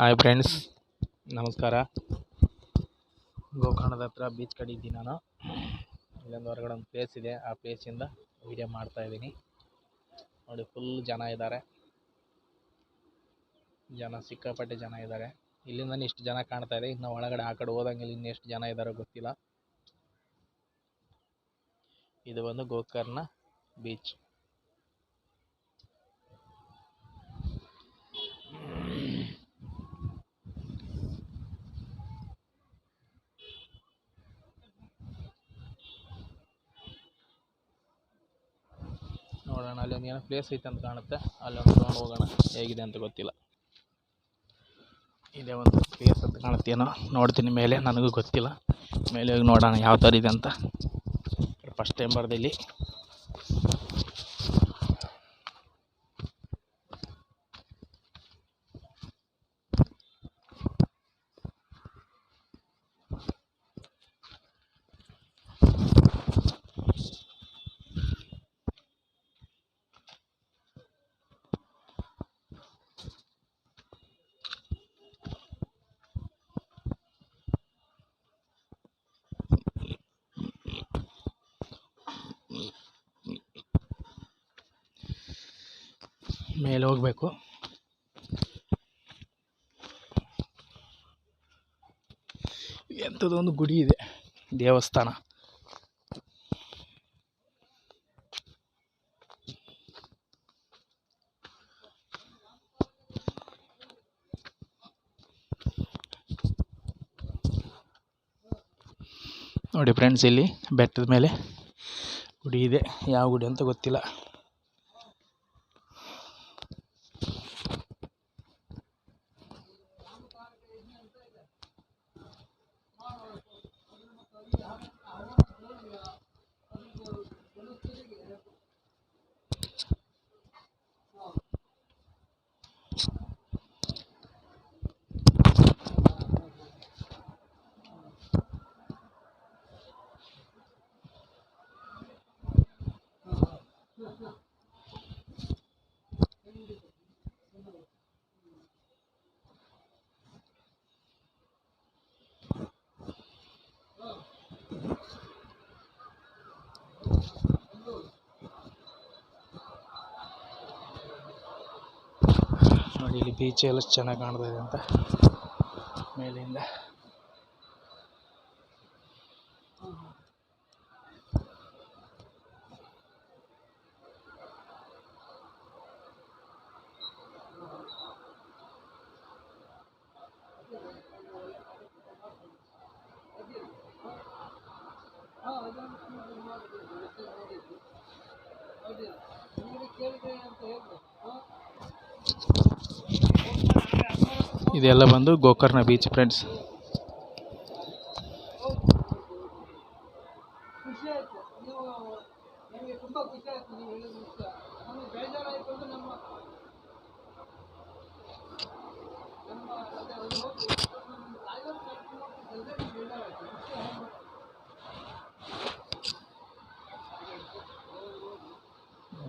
Hi friends, ನಮಸ್ಕಾರ. ಗೋಕರ್ಣದ ಹತ್ರ beach ಕಡೆ ಇದ್ದೀನಿ ನಾನು. ಇಲ್ಲೊಂದು ಹೊರಗಡೆ ಒಂದು ಪ್ಲೇಸ್ ಇದೆ, ಆ ಪ್ಲೇಸಿಂದ ವಿಡಿಯೋ ಮಾಡ್ತಾ ಇದ್ದೀನಿ. ನೋಡಿ, ಫುಲ್ ಜನ ಇದ್ದಾರೆ, ಸಿಕ್ಕಾಪಟ್ಟೆ ಜನ ಇದ್ದಾರೆ. ಇಲ್ಲಿಂದ ಇಷ್ಟು ಜನ ಕಾಣ್ತಾ ಇದೆ. ಇನ್ನು ಒಳಗಡೆ ಆ ಕಡೆ ಹೋದಂಗೆ ಇನ್ನು ಎಷ್ಟು ಜನ ಇದ್ದಾರೋ ಗೊತ್ತಿಲ್ಲ. ಇದು ಬಂದು ಗೋಕರ್ಣ ಬೀಚ್. ನೋಡೋಣ, ಅಲ್ಲೊಂದು ಏನೋ ಪ್ಲೇಸ್ ಐತೆ ಅಂತ ಕಾಣುತ್ತೆ. ಅಲ್ಲೊಂದು ತೊಗೊಂಡು ಹೋಗೋಣ, ಹೇಗಿದೆ ಅಂತ ಗೊತ್ತಿಲ್ಲ. ಇದೇ ಒಂದು ಪ್ಲೇಸ್ ಅಂತ ಕಾಣುತ್ತೇನೋ, ನೋಡ್ತೀನಿ ಮೇಲೆ, ನನಗೂ ಗೊತ್ತಿಲ್ಲ. ಮೇಲೆ ಹೋಗಿ ನೋಡೋಣ ಯಾವ ಥರ ಇದೆ ಅಂತ. ಫಸ್ಟ್ ಟೈಮ್ ಬರ್ದೆ ಇಲ್ಲಿ. ಮೇಲೆ ಹೋಗಬೇಕು. ಎಂಥದೊಂದು ಗುಡಿ ಇದೆ, ದೇವಸ್ಥಾನ. ನೋಡಿ ಫ್ರೆಂಡ್ಸ್, ಇಲ್ಲಿ ಬೆಟ್ಟದ ಮೇಲೆ ಗುಡಿ ಇದೆ. ಯಾವ ಗುಡಿ ಅಂತ ಗೊತ್ತಿಲ್ಲ. ನೋಡಿ, ಇಲ್ಲಿ ಬೀಚ್ ಎಲ್ಲ ಚೆನ್ನಾಗಿ ಕಾಣ್ತಾ ಇದೆ ಅಂತ ಮೇಲಿಂದ. ಇದೆಲ್ಲ ಬಂದು ಗೋಕರ್ಣ ಬೀಚ್ ಫ್ರೆಂಡ್ಸ್.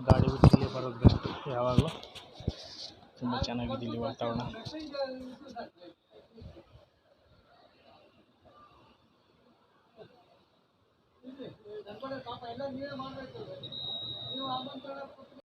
ಗಾಡಿ ಬಿಟ್ಟು ಇಲ್ಲಿ ಬರೋದು ಬೆಸ್ಟ್ ಯಾವಾಗಲೂ. ತುಂಬ ಚೆನ್ನಾಗಿದೆ ಇಲ್ಲಿ ವಾತಾವರಣ.